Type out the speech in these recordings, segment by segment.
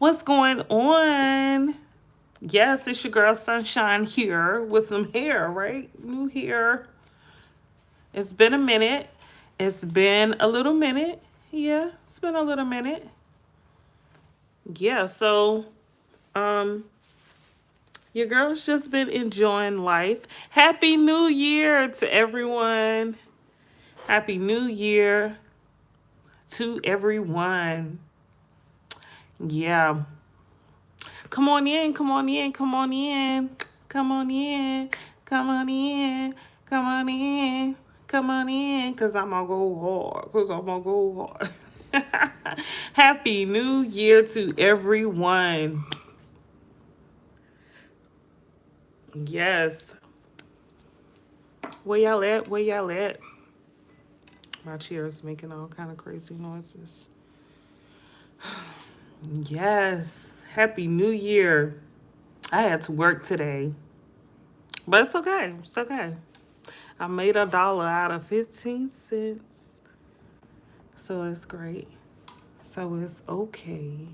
What's going on? Yes, it's your girl Sunshine here with some hair, right? New hair. It's been a minute. It's been a little minute. Yeah, it's been a little minute. Yeah, so um your girl's just been enjoying life. Happy New Year to everyone. Happy New Year to everyone. Yeah. Come on in, come on in, come on in. Come on in, come on in, come on in, come on in, cause I'm gonna go hard, cause I'm gonna go hard. Happy New Year to everyone. Yes. Where y'all at? Where y'all at? My chair is making all kind of crazy noises. Yes. Happy New Year. I had to work today, but it's okay. It's okay. I made $1 out of 15 cents. So it's great. So it's okay.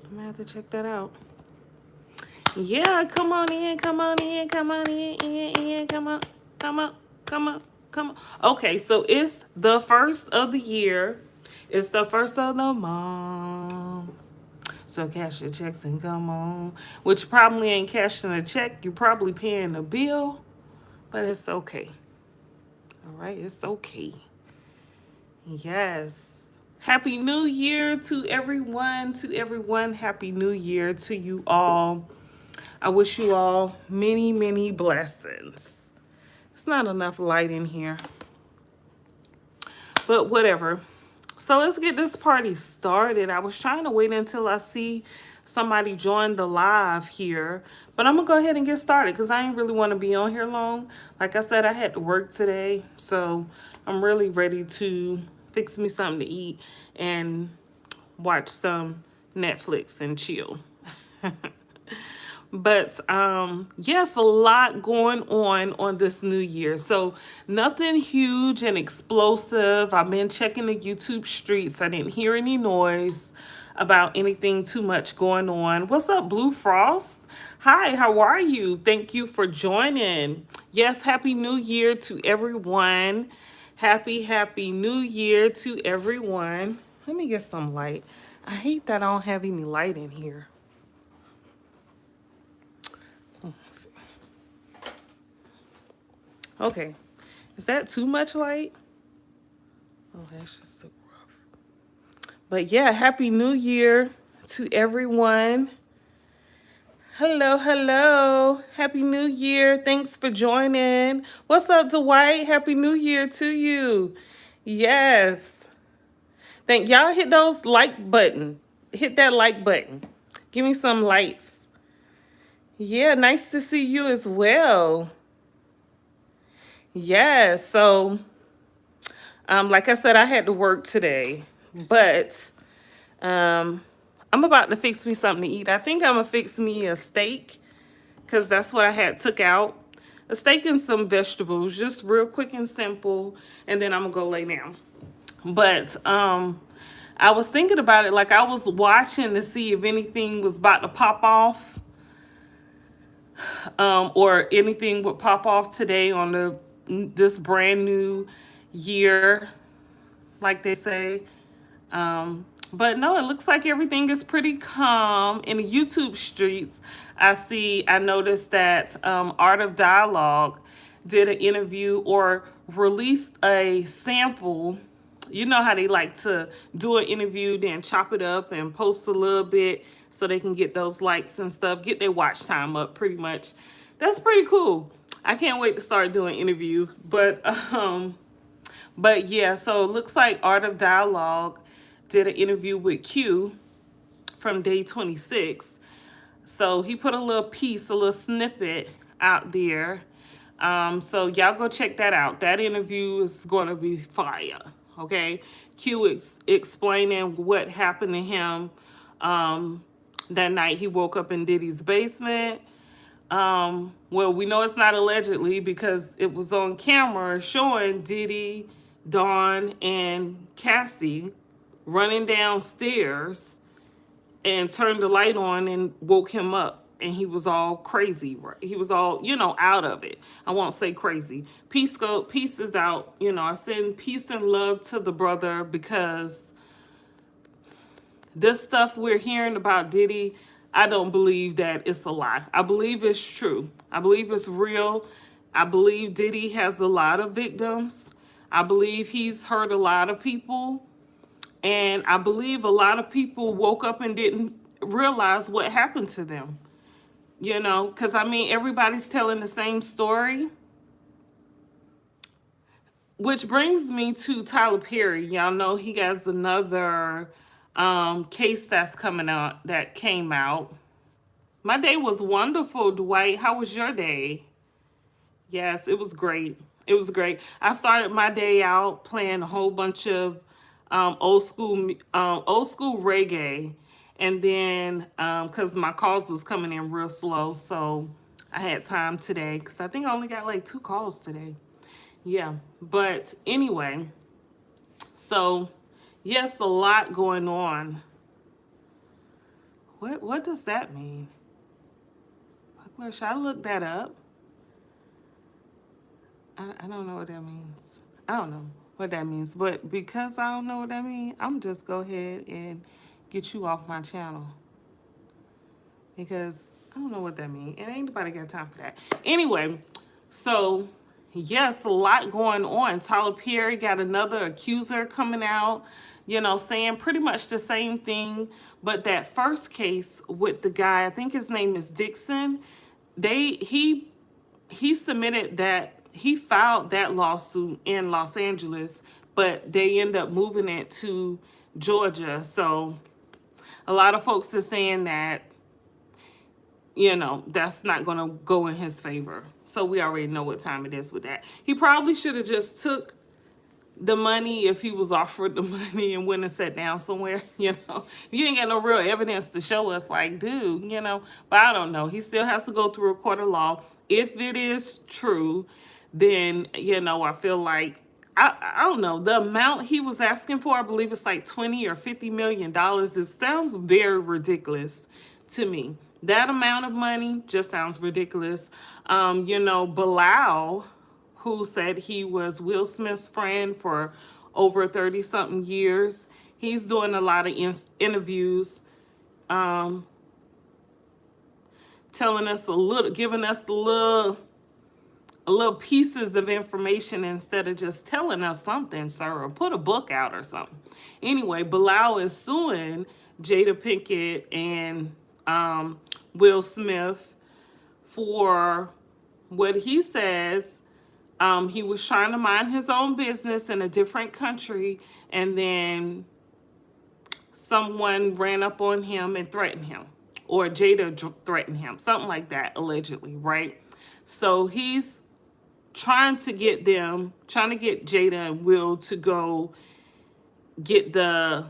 I'm gonna have to check that out. Yeah, come on in, come on in, come on in, come on, come on, come on, come on. Okay, so it's the first of the year. It's the first of the month. So cash your checks and come on. Which probably ain't cashing a check. You're probably paying a bill. But it's okay. All right, it's okay. Yes. Happy New Year to everyone. To everyone, Happy New Year to you all. I wish you all many, many blessings. It's not enough light in here, but whatever. So let's get this party started. I was trying to wait until I see somebody join the live here, but I'm gonna go ahead and get started because I ain't really want to be on here long. Like I said, I had to work today, so I'm really ready to fix me something to eat and watch some Netflix and chill. But yes, a lot going on this new year. So nothing huge and explosive. I've been checking the YouTube streets. I didn't hear any noise about anything too much going on. What's up, Blue Frost? Hi, how are you? Thank you for joining. Yes, Happy New Year to everyone. Happy New Year to everyone. Let me get some light. I hate that I don't have any light in here. Okay, is that too much light? Oh, that's just so rough. But yeah, Happy New Year to everyone. Hello, hello. Happy New Year. Thanks for joining. What's up, Dwight? Happy New Year to you. Yes. Thank y'all. Hit those like button. Hit that like button. Give me some likes. Yeah, nice to see you as well. Yeah, so like I said, I had to work today, but I'm about to fix me something to eat. I think I'm gonna fix me a steak because that's what I had took out. A steak and some vegetables, just real quick and simple, and then I'm gonna go lay down. But I was thinking about it, like I was watching to see if anything was about to pop off, or anything would pop off today on this brand new year, like they say. But no, it looks like everything is pretty calm in the YouTube streets. I noticed that Art of Dialogue did an interview or released a sample. You know how they like to do an interview, then chop it up and post a little bit so they can get those likes and stuff, get their watch time up pretty much. That's pretty cool. I can't wait to start doing interviews. But yeah, so it looks like Art of Dialogue did an interview with Q from day 26. So he put a little piece, a little snippet out there. So y'all go check that out. That interview is going to be fire, okay? Q explaining what happened to him that night he woke up in Diddy's basement. Well, we know it's not allegedly because it was on camera showing Diddy, Dawn, and Cassie running downstairs and turned the light on and woke him up. And he was all crazy. Right? He was all, out of it. I won't say crazy. Peace is out. I send peace and love to the brother, because this stuff we're hearing about Diddy, I don't believe that it's a lie. I believe it's true. I believe it's real. I believe Diddy has a lot of victims. I believe he's hurt a lot of people. And I believe a lot of people woke up and didn't realize what happened to them. Because everybody's telling the same story. Which brings me to Tyler Perry. Y'all know he has another case that came out. My day was wonderful, Dwight. How was your day? Yes, it was great. It was great. I started my day out playing a whole bunch of old school reggae, and then because my calls was coming in real slow, so I had time today, because I think I only got like 2 calls today. Yeah, but anyway, so yes, a lot going on. What does that mean? Should I look that up? I don't know what that means. I don't know what that means. But because I don't know what that means, I'm just go ahead and get you off my channel. Because I don't know what that means. And ain't nobody got time for that. Anyway, so yes, a lot going on. Tyler Perry got another accuser coming out, saying pretty much the same thing. But that first case with the guy, I think his name is Dixon, he submitted that. He filed that lawsuit in Los Angeles, but they end up moving it to Georgia. So a lot of folks are saying that, that's not going to go in his favor. So we already know what time it is with that. He probably should have just took the money if he was offered the money and went and sat down somewhere. You ain't got no real evidence to show us, like, dude, but I don't know. He still has to go through a court of law. If it is true, then, I feel like, I don't know, the amount he was asking for, I believe it's like 20 or $50 million. It sounds very ridiculous to me. That amount of money just sounds ridiculous. Bilal, who said he was Will Smith's friend for over 30-something years, he's doing a lot of interviews, telling us giving us a little pieces of information instead of just telling us something, sir, or put a book out or something. Anyway, Bilal is suing Jada Pinkett and Will Smith for what he says. He was trying to mind his own business in a different country, and then someone ran up on him and threatened him, or Jada threatened him, something like that, allegedly, right? So he's trying to get Jada and Will to go get the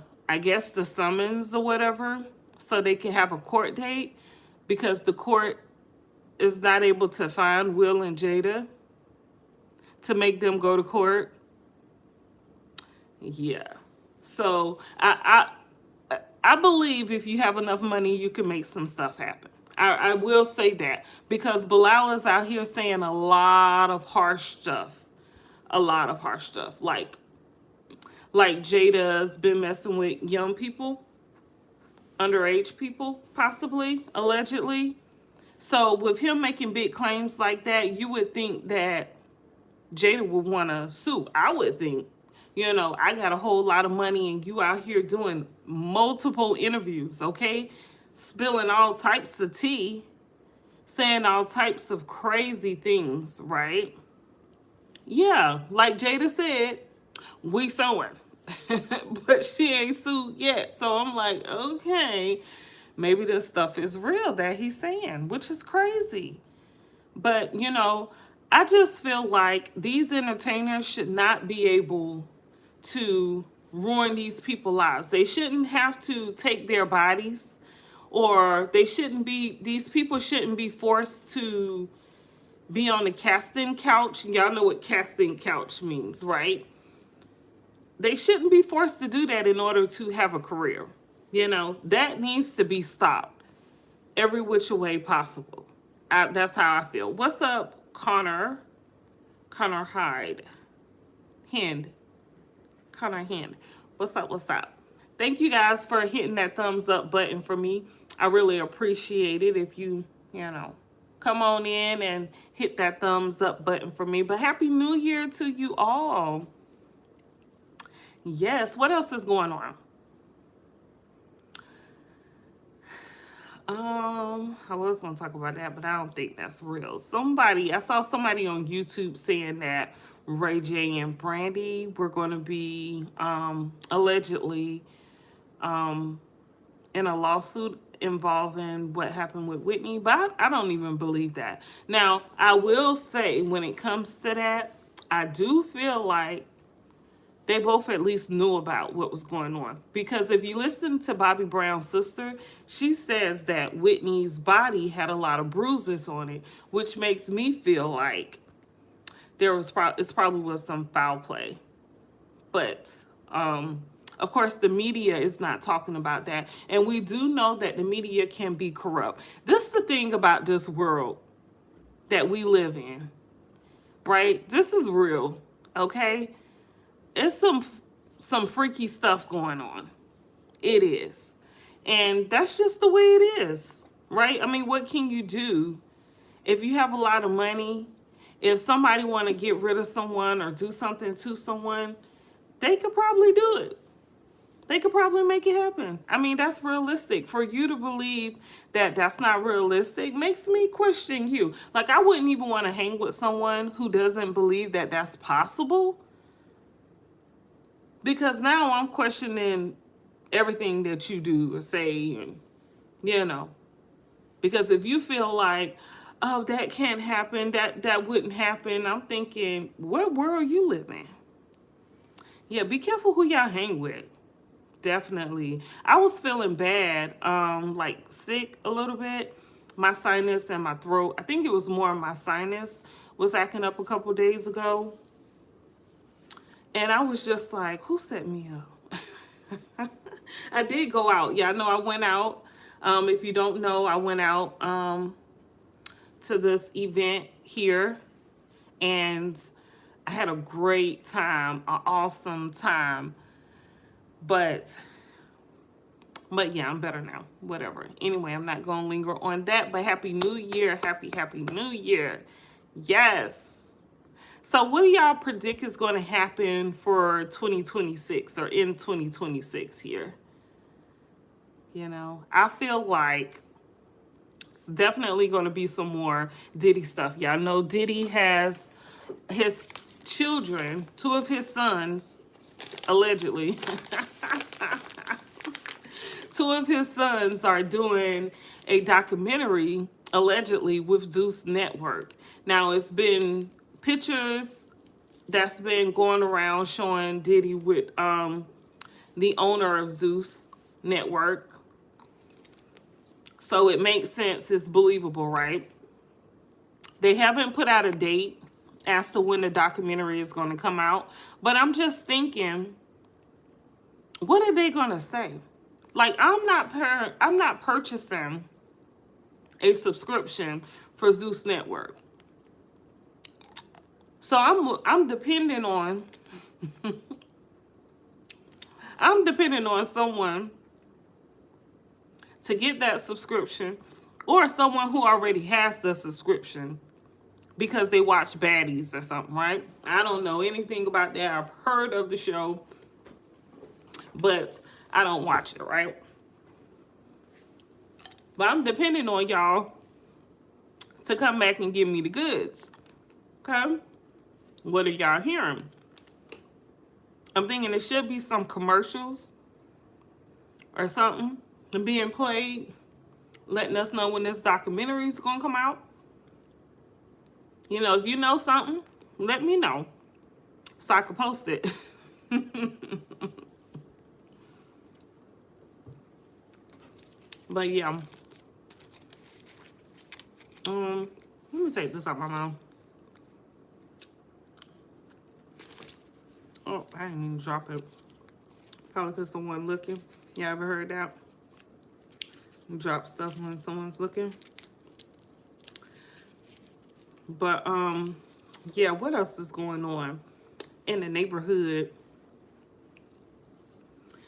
summons or whatever, so they can have a court date, because the court is not able to find Will and Jada to make them go to court. Yeah. So I believe if you have enough money, you can make some stuff happen. I will say that, because Bilal is out here saying a lot of harsh stuff. Like Jada's been messing with young people, underage people, possibly, allegedly. So with him making big claims like that, you would think that Jada would want to sue. I would think, I got a whole lot of money and you out here doing multiple interviews, okay? Spilling all types of tea, saying all types of crazy things, right? Yeah, like Jada said, we suing. But she ain't sued yet. So I'm like, okay, maybe this stuff is real that he's saying, which is crazy. But, I just feel like these entertainers should not be able to ruin these people's lives. They shouldn't have to take their bodies, or these people shouldn't be forced to be on the casting couch. Y'all know what casting couch means, right? they shouldn't be forced to do that in order to have a career. You know, that needs to be stopped every which way possible. That's how I feel. What's up, Connor? Connor Hyde. Hind. Connor Hind. What's up? What's up? Thank you guys for hitting that thumbs up button for me. I really appreciate it if you know, come on in and hit that thumbs up button for me. But Happy New Year to you all. Yes, what else is going on? I was gonna talk about that, but I don't think that's real. I saw somebody on YouTube saying that Ray J and Brandy were gonna be allegedly in a lawsuit involving what happened with Whitney, but I don't even believe that. Now, I will say when it comes to that, I do feel like they both at least knew about what was going on. Because if you listen to Bobby Brown's sister, she says that Whitney's body had a lot of bruises on it, which makes me feel like it probably was some foul play. But of course, the media is not talking about that. And we do know that the media can be corrupt. This is the thing about this world that we live in, right? This is real, okay? It's some freaky stuff going on. It is. And that's just the way it is, right? I mean, what can you do if you have a lot of money? If somebody want to get rid of someone or do something to someone, they could probably do it. They could probably make it happen. I mean, that's realistic. For you to believe that that's not realistic makes me question you. Like, I wouldn't even want to hang with someone who doesn't believe that that's possible. Because now I'm questioning everything that you do or say, and, you know. Because if you feel like, oh, that can't happen, that wouldn't happen, I'm thinking, what world are you living? Yeah, be careful who y'all hang with. Definitely. I was feeling bad, like sick a little bit. My sinus and my throat, I think it was more my sinus was acting up a couple days ago. And I was just like, who set me up? I did go out. Yeah, I know I went out. If you don't know, I went out to this event here. And I had a great time, an awesome time. But yeah, I'm better now. Whatever. Anyway, I'm not going to linger on that. But Happy New Year. Happy New Year. Yes. So what do y'all predict is going to happen for 2026 or in 2026 here? You know, I feel like it's definitely going to be some more Diddy stuff. Y'all know Diddy has his children, 2 of his sons, allegedly. 2 of his sons are doing a documentary, allegedly, with Zeus Network. Now, it's been pictures that's been going around showing Diddy with the owner of Zeus Network. So it makes sense. It's believable, right? They haven't put out a date as to when the documentary is going to come out. But I'm just thinking, what are they going to say? Like, I'm not purchasing a subscription for Zeus Network. So I'm depending on I'm depending on someone to get that subscription, or someone who already has the subscription because they watch Baddies or something, right? I don't know anything about that. I've heard of the show, but I don't watch it, right? But I'm depending on y'all to come back and give me the goods. Okay? What are y'all hearing? I'm thinking there should be some commercials or something being played, letting us know when this documentary is going to come out. You know, if you know something, let me know so I can post it. But yeah. Let me take this out my mouth. Oh, I didn't even drop it. Probably because someone looking. You ever heard that? You drop stuff when someone's looking. But yeah, what else is going on in the neighborhood?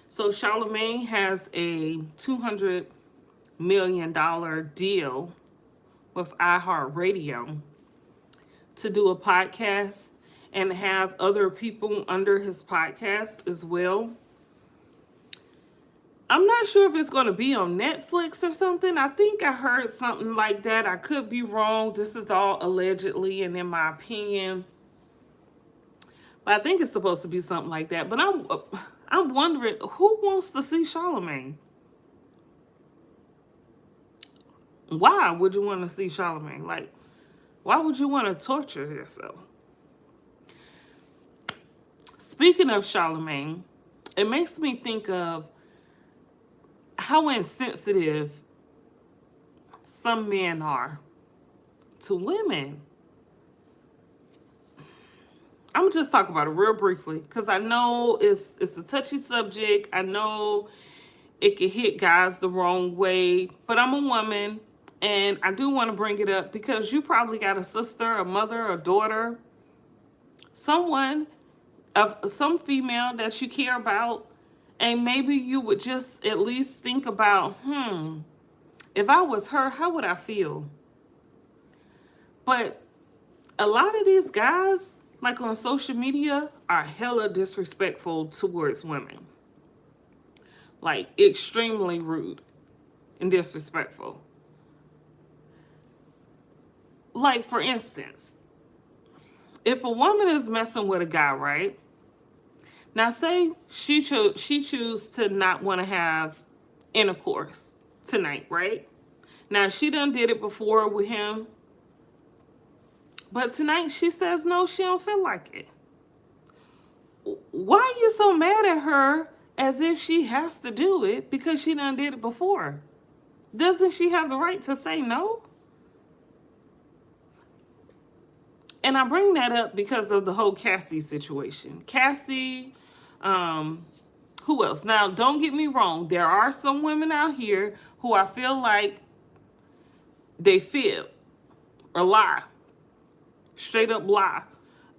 So Charlamagne has a $200 million deal with iHeartRadio to do a podcast and have other people under his podcast as well. I'm not sure if it's going to be on Netflix or something. I think I heard something like that. I could be wrong. This is all allegedly and in my opinion. But I think it's supposed to be something like that. But I'm wondering, who wants to see Charlamagne? Why would you want to see Charlamagne? Like, why would you want to torture yourself? Speaking of Charlamagne, it makes me think of how insensitive some men are to women. I'm gonna just talk about it real briefly because I know it's a touchy subject. I know it can hit guys the wrong way, but I'm a woman and I do want to bring it up because you probably got a sister, a mother, a daughter, someone, some female that you care about. And maybe you would just at least think about, if I was her, how would I feel? But a lot of these guys, like on social media, are hella disrespectful towards women. Like, extremely rude and disrespectful. Like, for instance, if a woman is messing with a guy, right? Now, say she choose to not want to have intercourse tonight, right? Now, she done did it before with him. But tonight, she says no, she don't feel like it. Why are you so mad at her as if she has to do it because she done did it before? Doesn't she have the right to say no? And I bring that up because of the whole Cassie situation. Cassie, who else? Now, don't get me wrong. There are some women out here who I feel like they fib or lie, straight up lie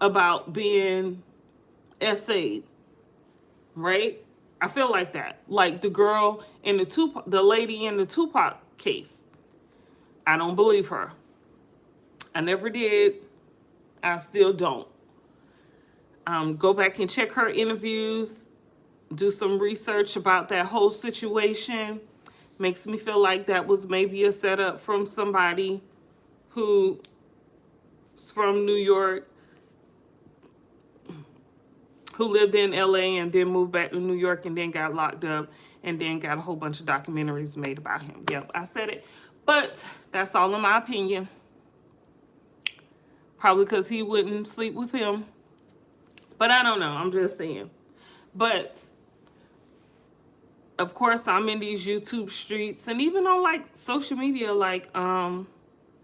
about being SA'd, right? I feel like that. Like the girl in the lady in the Tupac case. I don't believe her. I never did. I still don't. Go back and check her interviews. Do some research about that whole situation. Makes me feel like that was maybe a setup from somebody who's from New York, who lived in LA and then moved back to New York and then got locked up and then got a whole bunch of documentaries made about him. Yep, I said it. But that's all in my opinion. Probably because he wouldn't sleep with him. But I don't know. I'm just saying. But of course, I'm in these YouTube streets and even on like social media, like I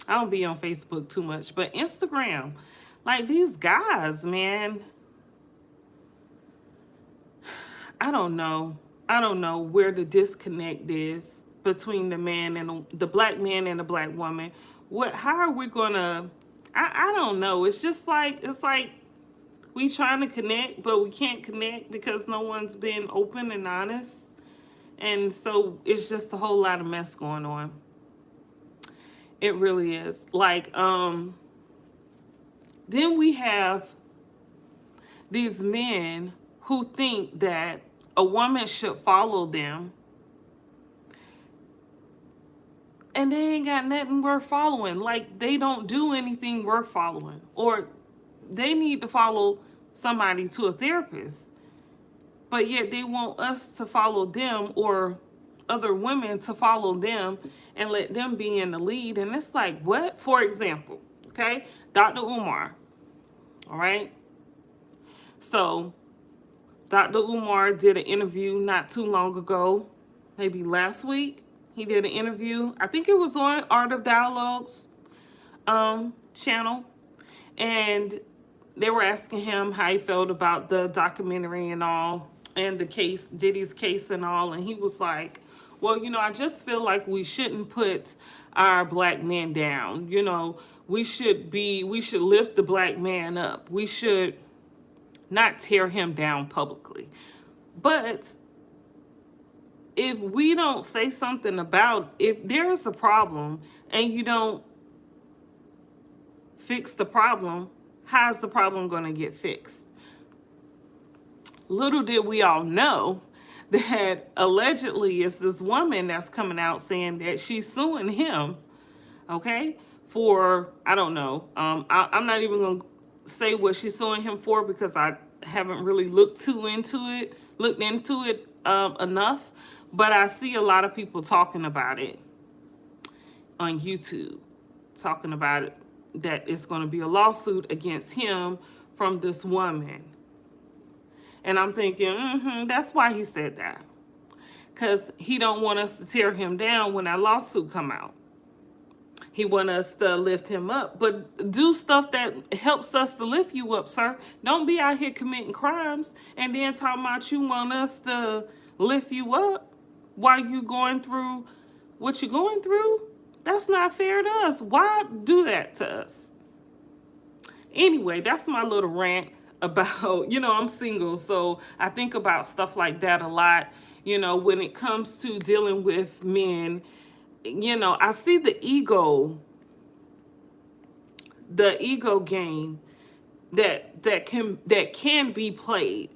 don't be on Facebook too much, but Instagram, like these guys, man, I don't know. I don't know where the disconnect is between the man and the black man and the black woman. How are we gonna, I don't know. It's just like, we trying to connect, but we can't connect because no one's been open and honest. And so it's just a whole lot of mess going on. It really is. Like, then we have these men who think that a woman should follow them and they ain't got nothing worth following. Like, they don't do anything worth following, or they need to follow somebody to a therapist, but yet they want us to follow them or other women to follow them and let them be in the lead. And it's like, what? For example, okay, Dr. Umar, all right? So Dr. Umar did an interview not too long ago, maybe last week. He did an interview. I think it was on Art of Dialogue's channel. And they were asking him how he felt about the documentary and all, and the case, Diddy's case and all, and he was like, well, I just feel like we shouldn't put our black men down. We should lift the black man up. We should not tear him down publicly. But if we don't say something about, if there's a problem and you don't fix the problem, how's the problem going to get fixed? Little did we all know that allegedly it's this woman that's coming out saying that she's suing him, okay, for, I don't know. I'm not even going to say what she's suing him for because I haven't really looked into it enough. But I see a lot of people talking about it on YouTube, talking about it, that it's going to be a lawsuit against him from this woman. And I'm thinking, that's why he said that. Because he don't want us to tear him down when that lawsuit come out. He want us to lift him up. But do stuff that helps us to lift you up, sir. Don't be out here committing crimes and then talking about you want us to lift you up while you going through what you're going through. That's not fair to us. Why do that to us? Anyway, that's my little rant about, I'm single, so I think about stuff like that a lot, when it comes to dealing with men. I see the ego game that can be played.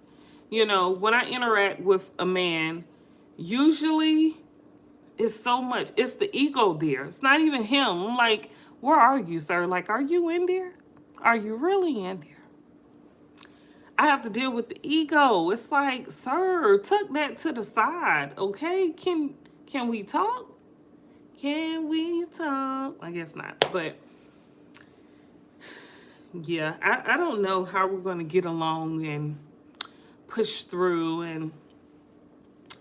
When I interact with a man, usually it's the ego there. It's not even him. I'm like, where are you, sir? Like, are you in there? Are you really in there? I have to deal with the ego. It's like, sir, tuck that to the side, okay? Can we talk? Can we talk? I guess not. But yeah, I don't know how we're going to get along and push through and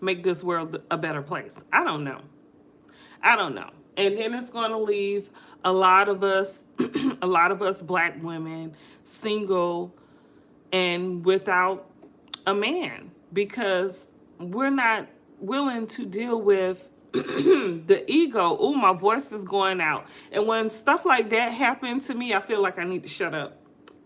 make this world a better place. I don't know. And then it's going to leave a lot of us, a lot of us black women, single and without a man, because we're not willing to deal with the ego. Oh, my voice is going out. And when stuff like that happened to me, I feel like I need to shut up.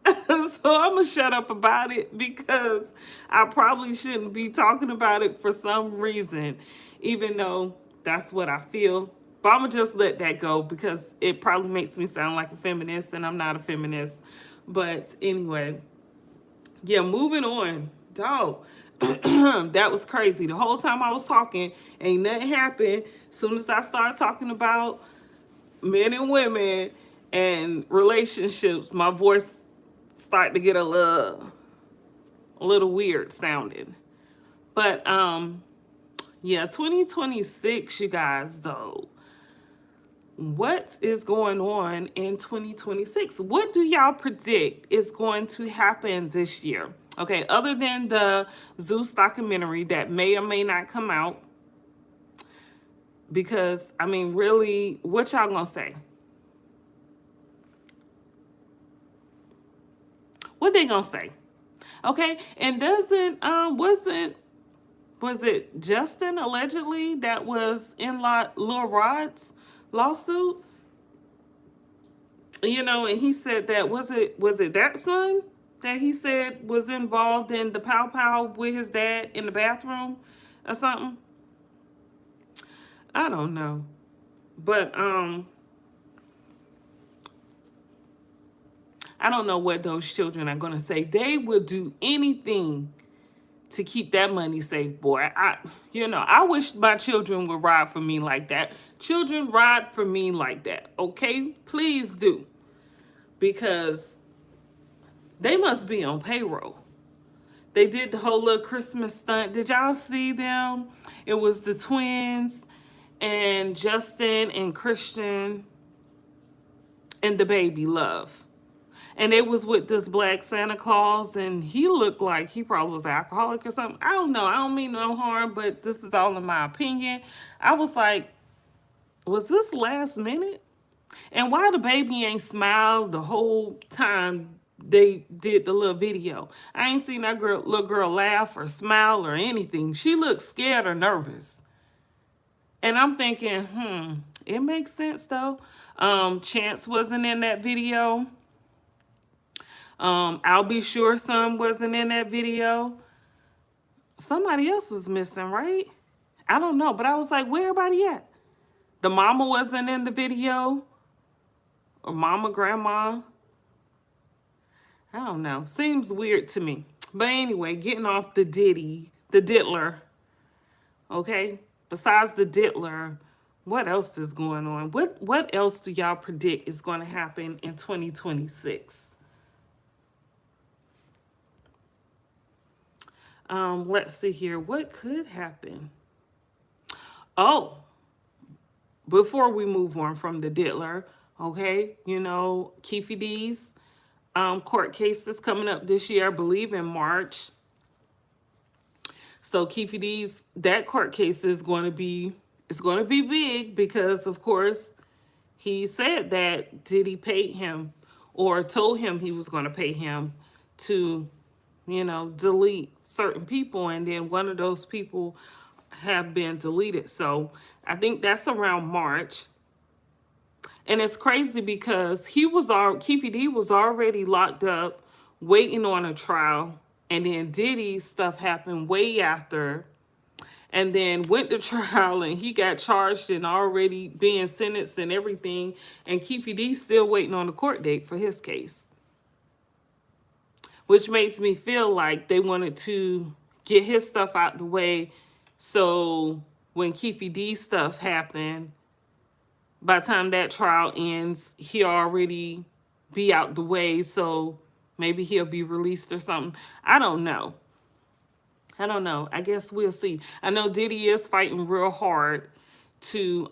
So I'm going to shut up about it because I probably shouldn't be talking about it for some reason, even though that's what I feel. But I'm going to just let that go because it probably makes me sound like a feminist, and I'm not a feminist. But anyway, yeah, moving on. Dog, that was crazy. The whole time I was talking, ain't nothing happened. As soon as I started talking about men and women and relationships, my voice started to get a little weird sounding. But yeah, 2026, you guys, though. What is going on in 2026? What do y'all predict is going to happen this year? Okay, other than the Zeus documentary that may or may not come out. Because, I mean, really, what y'all gonna say? What they gonna say? Okay, and was it Justin allegedly that was in Lil Rod's lawsuit? And he said that was it that son that he said was involved in the pow pow with his dad in the bathroom or something? I don't know. But I don't know what those children are going to say. They will do anything to keep that money safe, boy. I wish my children would ride for me like that. Children, ride for me like that, okay? Please do. Because they must be on payroll. They did the whole little Christmas stunt. Did y'all see them? It was the twins and Justin and Christian and the baby Love. And it was with this black Santa Claus, and he looked like he probably was an alcoholic or something. I don't know. I don't mean no harm, but this is all in my opinion. I was like, was this last minute? And why the baby ain't smiled the whole time they did the little video. I ain't seen that little girl laugh or smile or anything. She looked scared or nervous. And I'm thinking, it makes sense though. Chance wasn't in that video. I'll Be Sure Son wasn't in that video. Somebody else was missing, right? I don't know, but I was like, where everybody at? The mama wasn't in the video. Or mama, grandma. I don't know. Seems weird to me. But anyway, getting off the diddler. Okay? Besides the diddler, what else is going on? What else do y'all predict is going to happen in 2026? Let's see here. What could happen? Oh, before we move on from the diddler, okay, you know, Keefe D's court case is coming up this year, I believe in March. So Keefe D's, that court case is going to be, it's going to be big because, of course, he said that Diddy paid him or told him he was going to pay him to, you know, delete certain people, and then one of those people have been deleted. So I think that's around March. And it's crazy because Keefe D was already locked up waiting on a trial, and then Diddy's stuff happened way after, and then went to trial, and he got charged and already being sentenced and everything, and Keefe D still waiting on a court date for his case. Which makes me feel like they wanted to get his stuff out the way, so when Keefe D stuff happened, by the time that trial ends, he'll already be out the way, so maybe he'll be released or something. I don't know. I guess we'll see. I know Diddy is fighting real hard to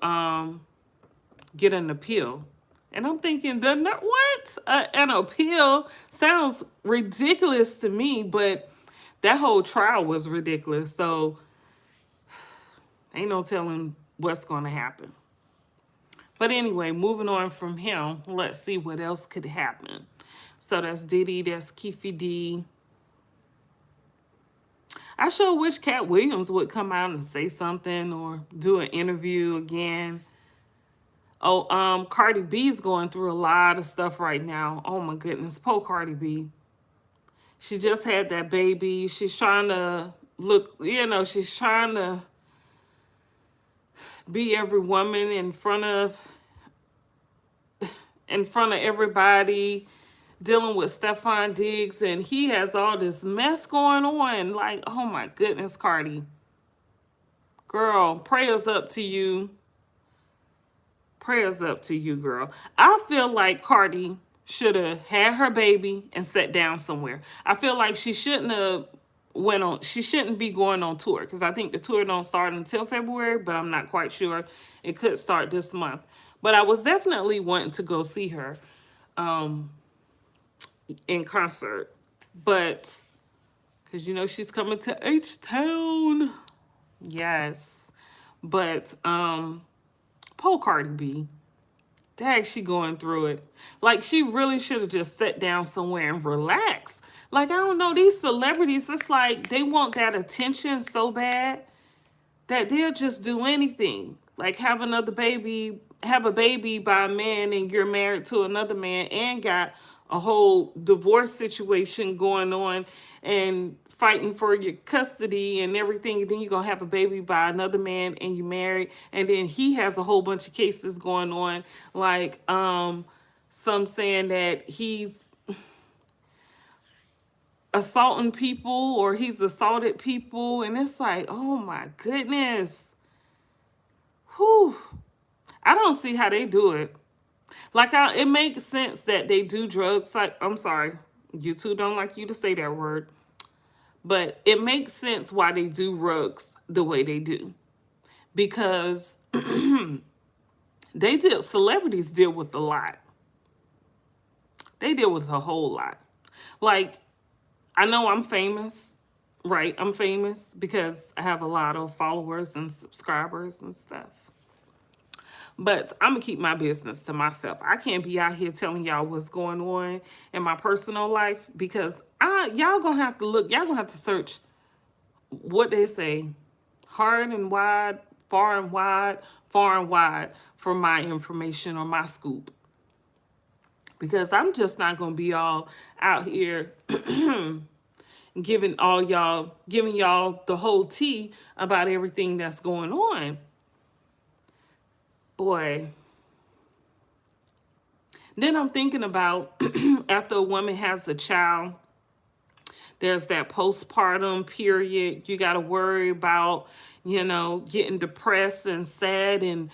get an appeal. And I'm thinking, what? An appeal sounds ridiculous to me, but that whole trial was ridiculous. So ain't no telling what's going to happen. But anyway, moving on from him, let's see what else could happen. So that's Diddy, that's Keefe D. I sure wish Cat Williams would come out and say something or do an interview again. Oh, Cardi B's going through a lot of stuff right now. Oh my goodness, poor Cardi B. She just had that baby. She's trying to look, you know, she's trying to be every woman in front of everybody, dealing with Stefan Diggs, and he has all this mess going on. Like, oh my goodness, Cardi. Girl, prayers up to you. Prayers up to you, girl. I feel like Cardi should have had her baby and sat down somewhere. I feel like she shouldn't have she shouldn't be going on tour, because I think the tour don't start until February, but I'm not quite sure. It could start this month. But I was definitely wanting to go see her in concert. But, because you know she's coming to H-Town. Yes. But, poor Cardi B. Dang, she going through it. Like, she really should have just sat down somewhere and relaxed. Like, I don't know, these celebrities, it's like they want that attention so bad that they'll just do anything. Like, have a baby by a man, and you're married to another man and got a whole divorce situation going on and fighting for your custody and everything, and then you're going to have a baby by another man and you married, and then he has a whole bunch of cases going on, like some saying that he's assaulting people or he's assaulted people, and it's like, oh my goodness. Whew. I don't see how they do it. Like, it makes sense that they do drugs. Like, I'm sorry, YouTube don't like you to say that word. But it makes sense why they do drugs the way they do. Because celebrities deal with a lot. They deal with a whole lot. Like, I know I'm famous, right? I'm famous because I have a lot of followers and subscribers and stuff. But I'm gonna keep my business to myself. I can't be out here telling y'all what's going on in my personal life, because y'all gonna have to look. Y'all gonna have to search what they say, hard and wide, far and wide, far and wide, for my information or my scoop. Because I'm just not gonna be all out here giving y'all the whole tea about everything that's going on. Boy. Then I'm thinking about after a woman has a child, there's that postpartum period. You got to worry about, getting depressed and sad, and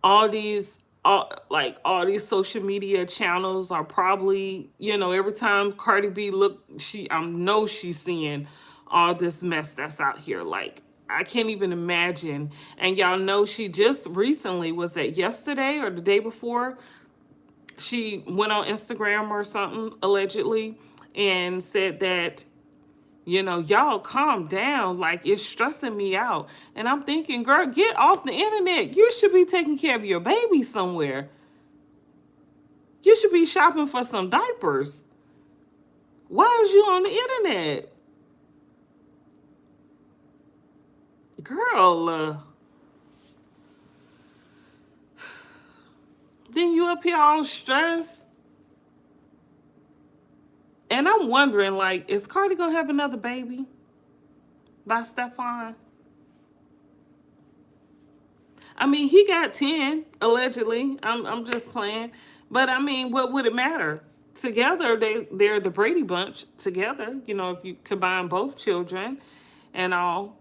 all these all these social media channels are probably, every time Cardi B look, I know she's seeing all this mess that's out here. Like, I can't even imagine. And y'all know she just recently, was that yesterday or the day before, she went on Instagram or something, allegedly, and said that, y'all calm down. Like, it's stressing me out. And I'm thinking, girl, get off the internet. You should be taking care of your baby somewhere. You should be shopping for some diapers. Why is you on the internet? Girl, then you up here all stressed. And I'm wondering, like, is Cardi gonna have another baby by Stefan? I mean, he got 10, allegedly. I'm just playing. But I mean, what would it matter? Together, they're the Brady Bunch together. If you combine both children and all,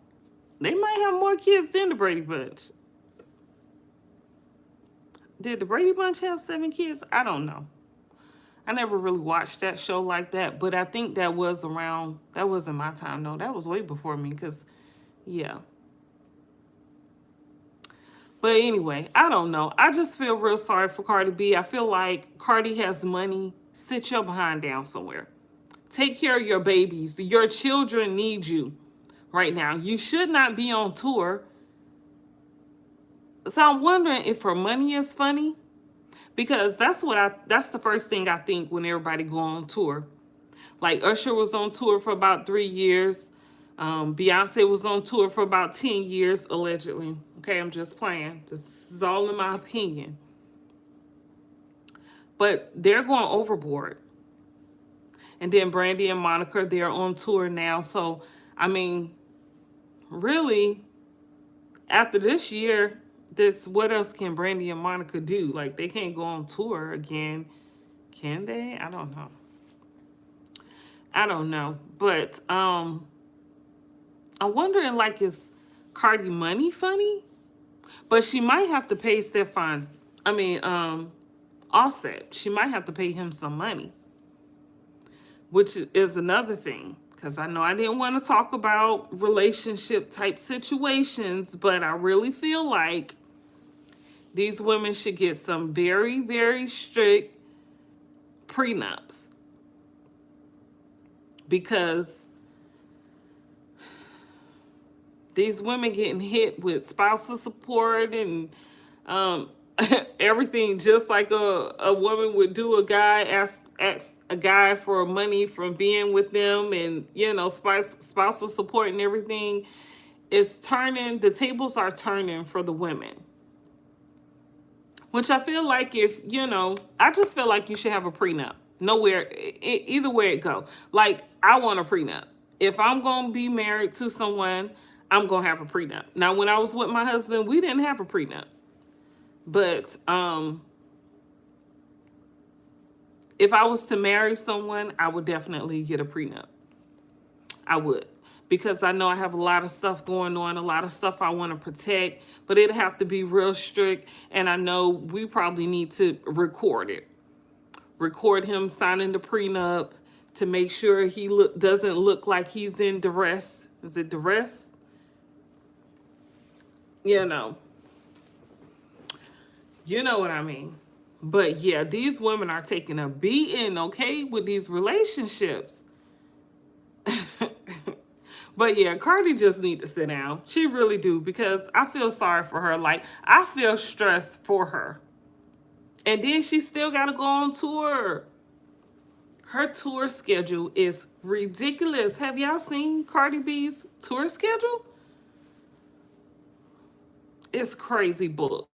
they might have more kids than the Brady Bunch. Did the Brady Bunch have 7 kids? I don't know. I never really watched that show like that, but I think that wasn't my time, though. That was way before me, because, yeah. But anyway, I don't know. I just feel real sorry for Cardi B. I feel like Cardi has money. Sit your behind down somewhere. Take care of your babies. Your children need you right now. You should not be on tour. So I'm wondering if her money is funny, because that's the first thing I think when everybody go on tour. Like, Usher was on tour for about 3 years. Beyonce was on tour for about 10 years, allegedly. Okay, I'm just playing. This is all in my opinion. But they're going overboard. And then Brandy and Monica, they're on tour now. So, I mean, really, after this year, what else can Brandy and Monica do? Like, they can't go on tour again. Can they? I don't know. But I'm wondering, like, is Cardi money funny? But she might have to pay Offset. She might have to pay him some money, which is another thing. Because I know I didn't want to talk about relationship type situations, but I really feel like these women should get some very, very strict prenups. Because these women getting hit with spousal support and everything, just like a woman would do. A guy ask a guy for money from being with them, and spousal support and everything. The tables are turning for the women. Which I feel like I just feel like you should have a prenup. Either way it go. Like, I want a prenup. If I'm going to be married to someone, I'm going to have a prenup. Now, when I was with my husband, we didn't have a prenup. But if I was to marry someone, I would definitely get a prenup. I would. Because I know I have a lot of stuff going on, a lot of stuff I want to protect, but it'd have to be real strict. And I know we probably need to record it. Record him signing the prenup to make sure he doesn't look like he's in duress. Is it duress? You know what I mean. But yeah, these women are taking a beating, okay, with these relationships. But yeah, Cardi just need to sit down. She really do, because I feel sorry for her. Like, I feel stressed for her. And then she still got to go on tour. Her tour schedule is ridiculous. Have y'all seen Cardi B's tour schedule? It's crazy book.